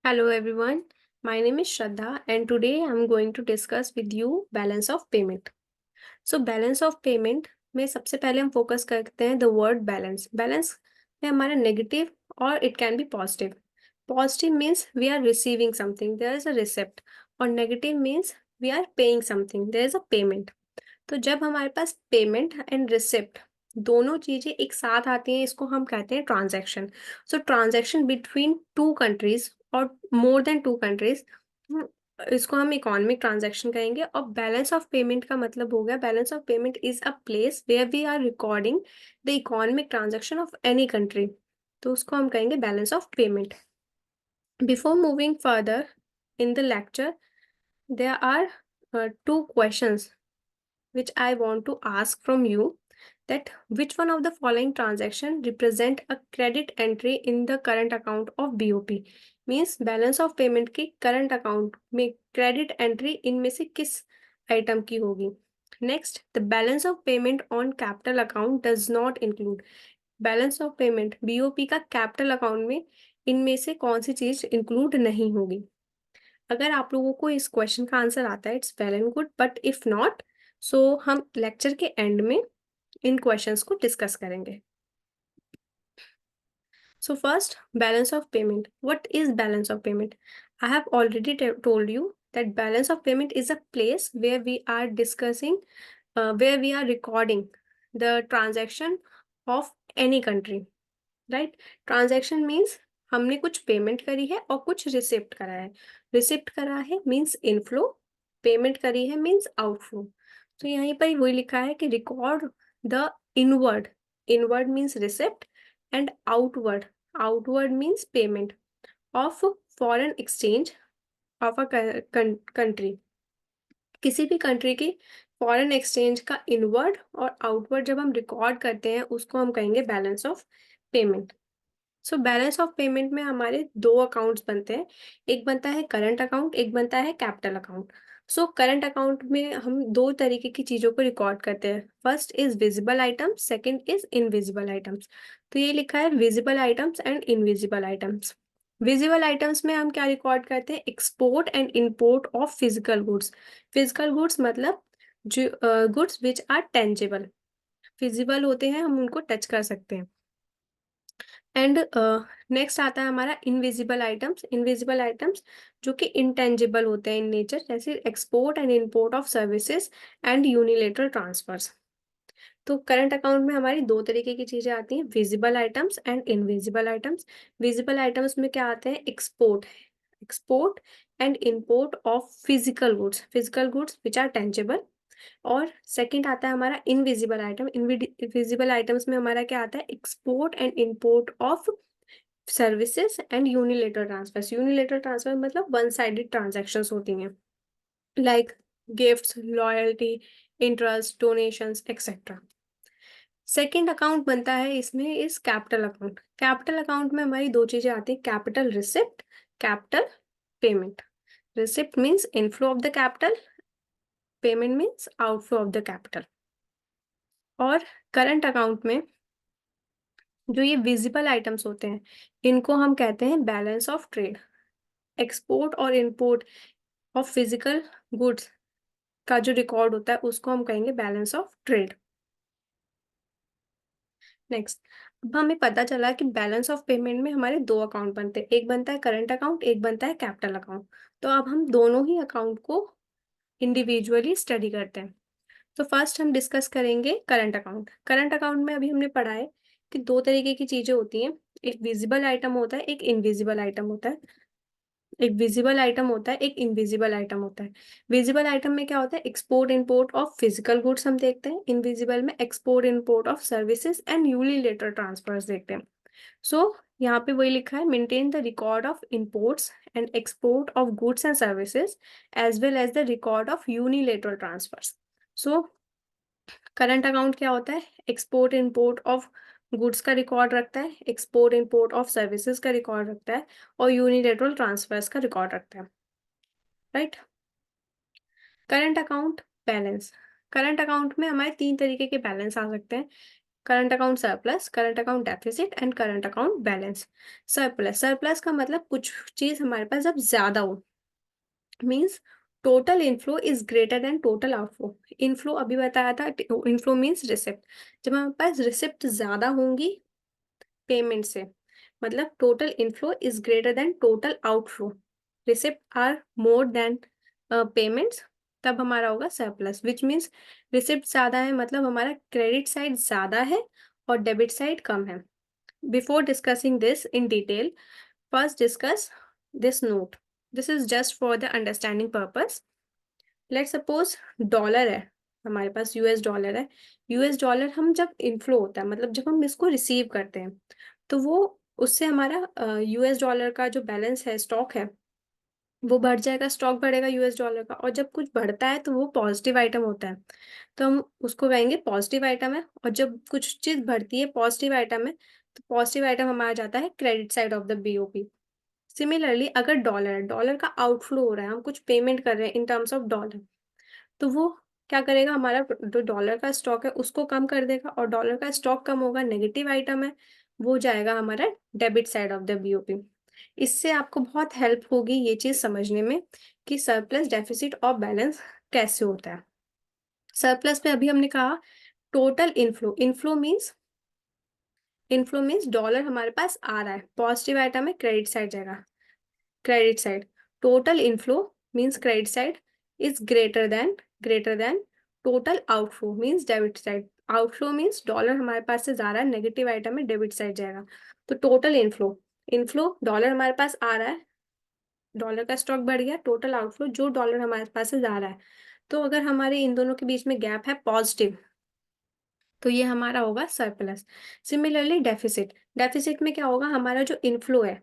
Hello everyone, my name is Shraddha and today I'm going to discuss with you balance of payment. So balance of payment में सबसे पहले हम focus करते हैं the word balance. Balance में हमारा negative और it can be positive. Positive means we are receiving something, there is a receipt, और negative means we are paying something, there is a payment. तो जब हमारे पास पेमेंट एंड रिसिप्ट दोनों चीजें एक साथ आती हैं, इसको हम कहते हैं ट्रांजैक्शन. सो ट्रांजैक्शन बिटवीन टू कंट्रीज और मोर देन टू कंट्रीज, इसको हम इकोनॉमिक ट्रांजैक्शन कहेंगे. और बैलेंस ऑफ पेमेंट का मतलब हो गया, balance of payment is a place where we are recording the economic transaction of any country. तो उसको हम कहेंगे balance of payment. Before moving further in the lecture, there are two questions which I want to ask from you, that which one of the following transaction represent a credit entry in the current account of BOP. Means balance of payment की current account में credit entry इनमें से किस item की होगी. Next, the balance of payment on capital account does not include. Balance of payment BOP का capital account में इनमें से कौन सी चीज इंक्लूड नहीं होगी. अगर आप लोगों को इस क्वेश्चन का आंसर आता है, it's well and good, but if not, so हम लेक्चर के एंड में इन क्वेश्चंस को डिस्कस करेंगे. So first, balance of payment. What is balance of payment? I have already told you that balance of payment is a place where we are discussing, where we are recording the transaction of any country, right? Transaction means हमने कुछ payment करी है और कुछ receipt करा है. Receipt करा है मीन्स इनफ्लो, पेमेंट करी है मीन्स आउटफ्लो. तो यहीं पर वही लिखा है कि record the inward. Inward means receipt and outward. Outward means payment of foreign exchange of a country. किसी भी कंट्री की फॉरेन एक्सचेंज का इनवर्ड और आउटवर्ड जब हम रिकॉर्ड करते हैं, उसको हम कहेंगे balance of payment. So balance of payment में हमारे दो अकाउंट्स बनते हैं. एक बनता है करंट अकाउंट, एक बनता है कैपिटल अकाउंट. सो करंट अकाउंट में हम दो तरीके की चीजों को रिकॉर्ड करते हैं. First is visible items, second is invisible items. तो ये लिखा है visible items and invisible items. Visible items में हम क्या रिकॉर्ड करते हैं? Export and import of physical goods. Physical goods मतलब जो goods which are tangible, feasible होते हैं, हम उनको टच कर सकते हैं. एंड नेक्स्ट आता है हमारा इनविजिबल आइटम्स. इनविजिबल आइटम्स जो कि इंटेंजिबल होते हैं इन नेचर, जैसे export and import of services and unilateral transfers. तो करंट अकाउंट में हमारी दो तरीके की चीजें आती हैं, visible items and invisible items. Visible items में क्या आते हैं? Export, export and import of physical goods which are tangible. और सेकंड आता है हमारा इनविजिबल आइटम. इनविजिबल आइटम्स में हमारा क्या आता है? Export and import of services and unilateral transfer. Unilateral transfer मतलब वन साइडेड ट्रांजेक्शन्स होती हैं, like gifts, loyalty, interest, donations etcetera. Second account बनता है इसमें इस कैपिटल अकाउंट. कैपिटल अकाउंट में हमारी दो चीजें आती हैं, capital receipt, capital payment. Receipt means inflow of the capital, payment means outflow of the capital. और करंट अकाउंट में जो ये विजिबल आइटम्स होते हैं, इनको हम कहते हैं बैलेंस ऑफ ट्रेड. एक्सपोर्ट और इंपोर्ट ऑफ फिजिकल गुड्स का जो रिकॉर्ड होता है, उसको हम कहेंगे बैलेंस ऑफ ट्रेड. नेक्स्ट, अब हमें पता चला कि बैलेंस ऑफ पेमेंट में हमारे दो अकाउंट बनते हैं, एक बनता है करंट अकाउंट, एक बनता है कैपिटल अकाउंट. तो अब हम दोनों ही अकाउंट को इंडिविजुअली स्टडी करते हैं. तो फर्स्ट हम डिस्कस करेंगे करंट अकाउंट. करंट अकाउंट में अभी हमने पढ़ा है कि दो तरीके की चीजें होती हैं, एक विजिबल आइटम होता है, एक इनविजिबल आइटम होता है. एक विजिबल आइटम होता है, एक इनविजिबल आइटम होता है. विजिबल आइटम में क्या होता है? Export import of physical goods हम देखते हैं. इनविजिबल में export import of services and unilateral transfers देखते हैं. सो यहाँ पे वही लिखा है, maintain the record of imports and export of goods and services as well as the record of unilateral transfers. So current account क्या होता है? एक्सपोर्ट इंपोर्ट ऑफ गुड्स का रिकॉर्ड रखता है, एक्सपोर्ट इंपोर्ट ऑफ सर्विसेज का record रखता है, और यूनिलेटरल ट्रांसफर्स का रिकॉर्ड रखता है, right? Current account balance. Current account में हमारे तीन तरीके के बैलेंस आ सकते हैं. Current account surplus, current account deficit and current account balance. Surplus, surplus का मतलब कुछ चीज हमारे पास जब ज्यादा हो, means total inflow is greater than total outflow. Inflow अभी बताया था, इनफ्लो मीन्स रिसिप्ट। जब हमारे पास रिसिप्ट ज्यादा होंगी पेमेंट से, मतलब total inflow is greater than total outflow, receipt are more than payments, तब हमारा होगा सरप्लस, विच मीन्स रिसिप्ट ज्यादा है मतलब हमारा क्रेडिट साइड ज्यादा है और डेबिट साइड कम है। Before discussing this in detail, first discuss this note. This is just for the understanding purpose. Let's suppose dollar है हमारे पास, यूएस डॉलर है। यूएस डॉलर हम जब इनफ्लो होता है मतलब जब हम इसको रिसीव करते हैं, तो वो उससे हमारा यूएस डॉलर का जो बैलेंस है, स्टॉक है, वो बढ़ जाएगा, स्टॉक बढ़ेगा यूएस डॉलर का। और जब कुछ बढ़ता है तो वो पॉजिटिव आइटम होता है, तो हम उसको कहेंगे पॉजिटिव आइटम है। और जब कुछ चीज बढ़ती है, पॉजिटिव आइटम है, तो पॉजिटिव आइटम हमारा जाता है credit side of the BOP. Similarly अगर डॉलर, डॉलर का आउटफ्लो हो रहा है, हम कुछ पेमेंट कर रहे हैं इन टर्म्स ऑफ डॉलर, तो वो क्या करेगा, हमारा जो डॉलर का स्टॉक है उसको कम कर देगा, और डॉलर का स्टॉक कम होगा, नेगेटिव आइटम है, वो जाएगा हमारा debit side of the BOP. इससे आपको बहुत हेल्प होगी ये चीज समझने में कि सरप्लस, डेफिसिट और बैलेंस कैसे होता है। सरप्लस में अभी हमने कहा total inflow, inflow means dollar हमारे पास आ रहा है, पॉजिटिव आइटम है, क्रेडिट साइड जाएगा, credit side. Total inflow means credit side is greater than total outflow means debit side. Outflow means dollar हमारे पास से जा रहा है, नेगेटिव आइटम है, डेबिट साइड जाएगा। तो टोटल इनफ्लो, इनफ्लो डॉलर हमारे पास आ रहा है, डॉलर का स्टॉक बढ़ गया, टोटल आउटफ्लो जो डॉलर हमारे पास से जा रहा है। तो अगर हमारे इन दोनों के बीच में गैप है पॉजिटिव, तो ये हमारा होगा सरप्लस। सिमिलरली डेफिसिट, डेफिसिट में क्या होगा, हमारा जो इनफ्लो है,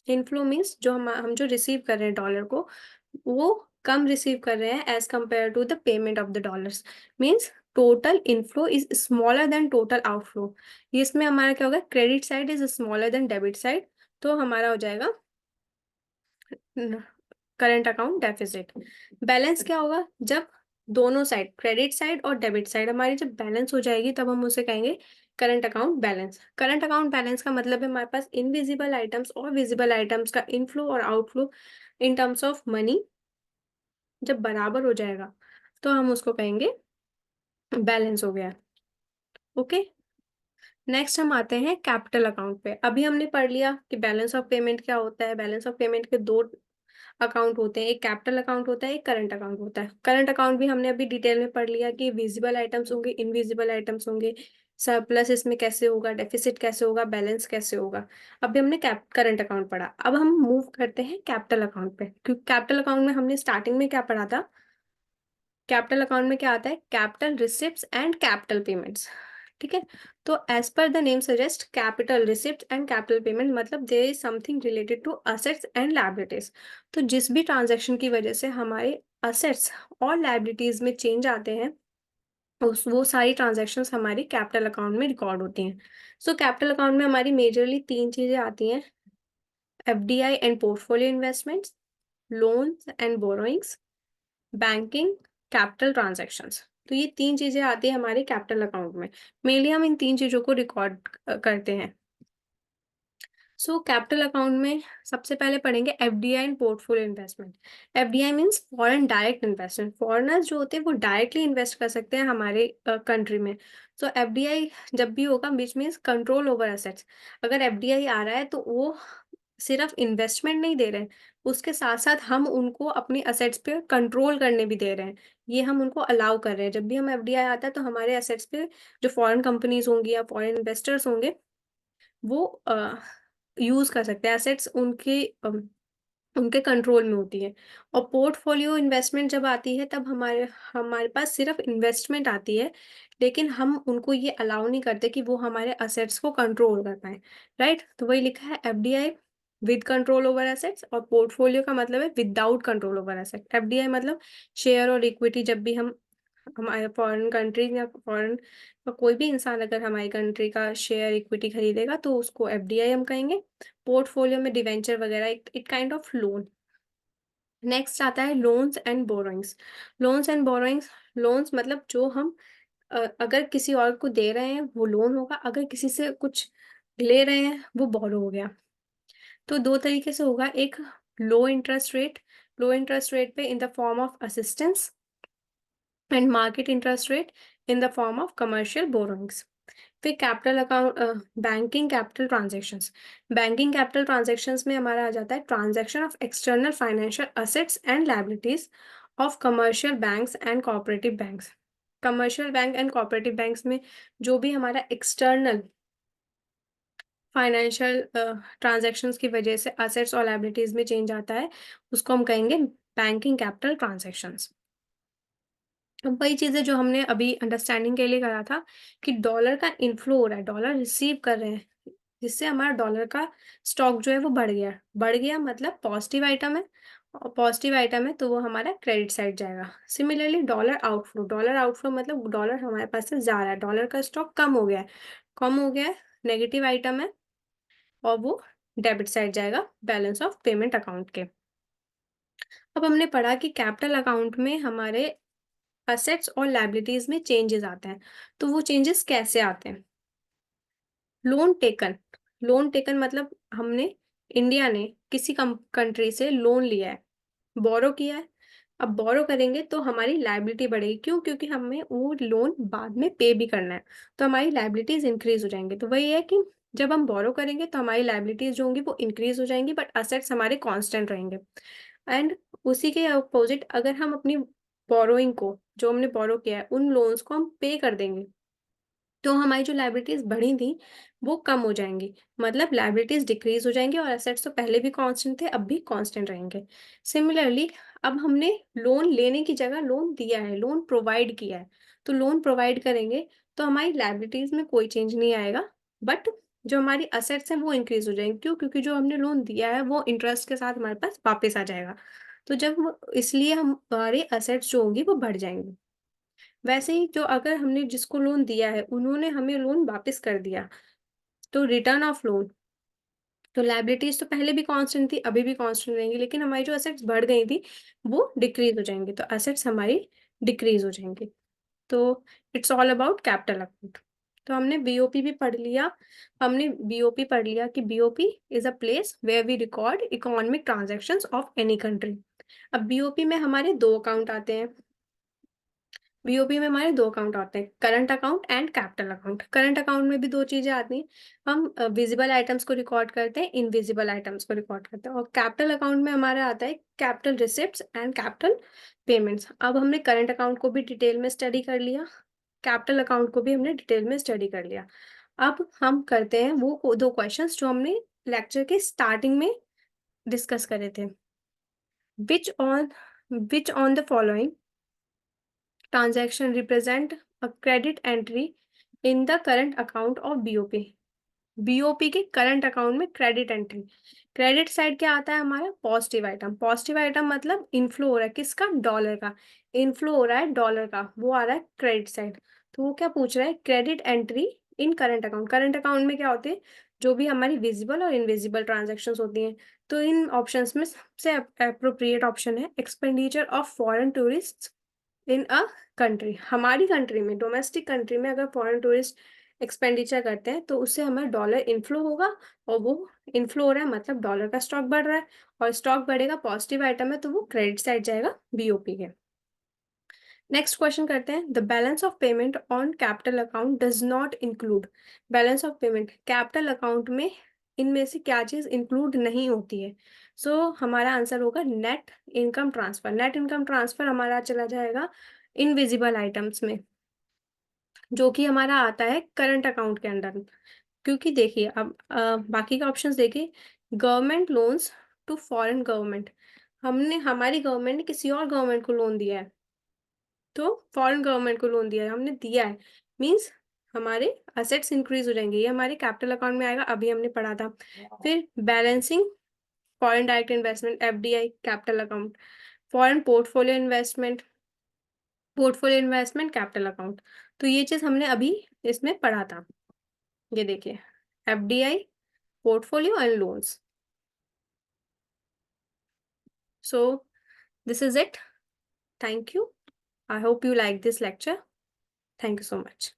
इनफ्लो मीन्स जो हम जो रिसीव कर रहे हैं डॉलर को, वो कम रिसीव कर रहे हैं as compare to the payment of the dollars, means total inflow is smaller than total outflow. इसमें हमारा क्या होगा, credit side is smaller than debit side, तो हमारा हो जाएगा करंट अकाउंट डेफिसिट। बैलेंस क्या होगा, जब दोनों साइड, क्रेडिट साइड और डेबिट साइड हमारी जब बैलेंस हो जाएगी, तब हम उसे कहेंगे current account balance. Current account balance का मतलब है हमारे पास इनविजिबल आइटम्स और विजिबल आइटम्स का इनफ्लो और outflow in terms of money जब बराबर हो जाएगा, तो हम उसको कहेंगे बैलेंस हो गया। ओके, नेक्स्ट हम आते हैं कैपिटल अकाउंट पे। अभी हमने पढ़ लिया कि बैलेंस ऑफ पेमेंट क्या होता है। बैलेंस ऑफ पेमेंट के दो अकाउंट होते हैं, एक कैपिटल अकाउंट होता है, एक करंट अकाउंट होता है। करंट अकाउंट भी हमने अभी डिटेल में पढ़ लिया कि विजिबल आइटम्स होंगे, इनविजिबल आइटम्स होंगे, सरप्लस इसमें कैसे होगा, डेफिसिट कैसे होगा, बैलेंस कैसे होगा। अभी हमने करंट अकाउंट पढ़ा, अब हम मूव करते हैं कैपिटल अकाउंट पे, क्योंकि कैपिटल अकाउंट में हमने स्टार्टिंग में क्या पढ़ा था, कैपिटल अकाउंट में क्या आता है, capital receipts and capital payments. ठीक है, तो as per the name suggest capital receipt and capital payment, मतलब there is something related to assets and liabilities. तो जिस भी ट्रांजैक्शन की वजह से हमारे असेट्स और लायबिलिटीज में चेंज आते हैं, उस वो सारी ट्रांजैक्शंस हमारी कैपिटल अकाउंट में रिकॉर्ड होती हैं। सो कैपिटल अकाउंट में हमारी मेजरली तीन चीजें आती हैं, FDI and portfolio investments, loans and borrowings, banking, capital transactions. तो ये तीन चीजें आती है हमारे कैपिटल अकाउंट में। मेनली हम इन तीन चीजों को रिकॉर्ड करते हैं। सो कैपिटल अकाउंट में सबसे पहले पढ़ेंगे FDI and portfolio investment. FDI means foreign direct investment, foreigners जो होते हैं वो डायरेक्टली इन्वेस्ट कर सकते हैं हमारे कंट्री में। सो एफडीआई जब भी होगा which means control over assets. अगर एफडीआई आ रहा है तो वो सिर्फ इन्वेस्टमेंट नहीं दे रहे हैं, उसके साथ साथ हम उनको अपनी असेट्स पे कंट्रोल करने भी दे रहे हैं, ये हम उनको अलाउ कर रहे हैं। जब भी हम एफडीआई आता है तो हमारे असेट्स पे जो फॉरेन कंपनीज होंगी या फॉरेन इन्वेस्टर्स होंगे, वो यूज कर सकते हैं, एसेट्स उनके उनके कंट्रोल में होती है। और पोर्टफोलियो इन्वेस्टमेंट जब आती है, तब हमारे हमारे पास सिर्फ इन्वेस्टमेंट आती है, लेकिन हम उनको ये अलाउ नहीं करते कि वो हमारे असेट्स को कंट्रोल कर पाए। राइट, तो वही लिखा है FDI with control over assets, और पोर्टफोलियो का मतलब है without control over asset. FDI मतलब शेयर और इक्विटी, जब भी हम हमारे फॉरेन कंट्री या फॉरेन का कोई भी इंसान अगर हमारी कंट्री का शेयर इक्विटी खरीदेगा, तो उसको एफडीआई हम कहेंगे। पोर्टफोलियो में डिवेंचर वगैरह, it kind of loan. Next आता है loans and borrowings. Loans and borrowings, loans मतलब जो हम अगर किसी और को दे रहे हैं वो लोन होगा, अगर किसी से कुछ ले रहे हैं वो बोरो हो गया। तो दो तरीके से होगा, एक low interest rate, low interest rate पे in the form of assistance, and market interest rate in the form of commercial borrowings. फिर capital account, banking capital transactions. Banking capital transactions में हमारा आ जाता है transaction of external financial assets and liabilities of commercial banks and cooperative banks. Commercial bank and cooperative banks में जो भी हमारा एक्सटर्नल फाइनेंशियल ट्रांजेक्शन्स की वजह से असेट्स और लायबिलिटीज में चेंज आता है, उसको हम कहेंगे बैंकिंग कैपिटल ट्रांजेक्शंस। अब वही चीज़ें जो हमने अभी अंडरस्टैंडिंग के लिए करा था कि डॉलर का इनफ्लो हो रहा है, डॉलर रिसीव कर रहे हैं, जिससे हमारा डॉलर का स्टॉक जो है वो बढ़ गया। बढ़ गया मतलब पॉजिटिव आइटम है, और पॉजिटिव आइटम है तो वो हमारा क्रेडिट साइड जाएगा। सिमिलरली डॉलर आउटफ्लो मतलब डॉलर हमारे पास से जा रहा है, डॉलर का स्टॉक कम हो गया है, कम हो गया है, नेगेटिव आइटम है, और वो डेबिट साइड जाएगा बैलेंस ऑफ पेमेंट अकाउंट के। अब हमने पढ़ा कि कैपिटल अकाउंट में हमारे असेट्स और लायबिलिटीज में चेंजेस आते हैं। तो वो चेंजेस कैसे आते हैं? लोन टेकन, लोन टेकन मतलब हमने, इंडिया ने किसी कंट्री से लोन लिया है, बोरो किया है। अब बोरो करेंगे तो हमारी लायबिलिटी बढ़ेगी, क्यों? क्योंकि हमें वो लोन बाद में पे भी करना है, तो हमारी लायबिलिटीज इंक्रीज हो जाएंगे। तो वही है कि जब हम बोरो करेंगे तो हमारी लायबिलिटीज जो होंगी वो इंक्रीज हो जाएंगी, बट असेट्स हमारे कांस्टेंट रहेंगे। एंड उसी के अपोजिट अगर हम अपनी बोरोइंग को, जो हमने बोरो किया है, उन लोन्स को हम पे कर देंगे, तो हमारी जो लायबिलिटीज बढ़ी थी वो कम हो जाएंगी, मतलब लायबिलिटीज डिक्रीज हो जाएंगी, और एसेट्स तो पहले भी कांस्टेंट थे अब भी कांस्टेंट रहेंगे। सिमिलरली अब हमने लोन लेने की जगह लोन दिया है, लोन प्रोवाइड किया है, तो लोन प्रोवाइड करेंगे तो हमारी लायबिलिटीज में कोई चेंज नहीं आएगा, बट जो हमारी असेट्स हैं वो इंक्रीज हो जाएंगे। क्यों? क्योंकि जो हमने लोन दिया है वो इंटरेस्ट के साथ हमारे पास वापस आ जाएगा, तो इसलिए हमारे असेट्स जो होंगी वो बढ़ जाएंगी। वैसे ही जो अगर हमने जिसको लोन दिया है उन्होंने हमें लोन वापस कर दिया, तो रिटर्न ऑफ लोन, तो लायबिलिटीज तो पहले भी कांस्टेंट थी अभी भी कांस्टेंट रहेंगी, लेकिन हमारी जो असेट्स बढ़ गई थी वो डिक्रीज हो जाएंगी, तो असेट्स हमारी डिक्रीज हो जाएंगी। तो it's all about capital account. तो हमने बीओपी भी पढ़ लिया, हमने बीओपी पढ़ लिया कि BOP is a place where we record economic transactions of any country. अब बीओपी में हमारे दो अकाउंट आते हैं, बीओपी में हमारे दो अकाउंट आते हैं, current account and capital account. Current account में भी दो चीजें आती हैं, हम विजिबल आइटम्स को रिकॉर्ड करते हैं, इनविजिबल आइटम्स को रिकॉर्ड करते हैं। और कैपिटल अकाउंट में हमारा आता है capital receipts and capital payments. अब हमने करंट अकाउंट को भी डिटेल में स्टडी कर लिया, कैपिटल अकाउंट को भी हमने डिटेल में स्टडी कर लिया। अब हम करते हैं वो दो क्वेश्चंस जो हमने लेक्चर के स्टार्टिंग में डिस्कस करे थे। Which on which on the following transaction represent a credit entry in the current account of BOP। BOP के करंट अकाउंट में क्रेडिट एंट्री, क्रेडिट साइड क्या आता है हमारा? Positive item. पॉजिटिव आइटम मतलब इनफ्लो हो रहा है, किसका? डॉलर का इनफ्लो हो रहा है, डॉलर का, वो आ रहा है क्रेडिट साइड। तो वो क्या पूछ रहा है? Credit entry in current account. Current account में क्या होते हैं? जो भी हमारी विजिबल और इनविजिबल ट्रांजेक्शन्स होती हैं। तो इन ऑप्शंस में सबसे अप्रोप्रिएट ऑप्शन है expenditure of foreign tourist in a country. हमारी कंट्री में, डोमेस्टिक कंट्री में अगर फॉरेन टूरिस्ट एक्सपेंडिचर करते हैं तो उससे हमें डॉलर इनफ्लो होगा, और वो इनफ्लो हो रहा है मतलब डॉलर का स्टॉक बढ़ रहा है, और स्टॉक बढ़ेगा, पॉजिटिव आइटम है तो वो क्रेडिट साइड जाएगा बीओपी के। नेक्स्ट क्वेश्चन करते हैं, the balance of payment on capital account does not include. Balance of payment capital account में इनमें से क्या चीज इंक्लूड नहीं होती है? हमारा आंसर होगा net income transfer. Net income transfer हमारा चला जाएगा इनविजिबल आइटम्स में, जो कि हमारा आता है करंट अकाउंट के अंदर। क्योंकि देखिए अब बाकी का ऑप्शंस देखिए, government loans to foreign government, हमने, हमारी गवर्नमेंट ने किसी और गवर्नमेंट को लोन दिया है, तो फॉरेन गवर्नमेंट को लोन दिया है, हमने दिया है, मींस हमारे असेट्स इंक्रीज हो जाएंगे, ये हमारे कैपिटल अकाउंट में आएगा, अभी हमने पढ़ा था। फिर balancing foreign direct investment FDI capital account, foreign portfolio investment capital account. तो ये चीज हमने अभी इसमें पढ़ा था, ये देखिए, FDI, portfolio and loans. So this is it, thank you, I hope you like this lecture. Thank you so much.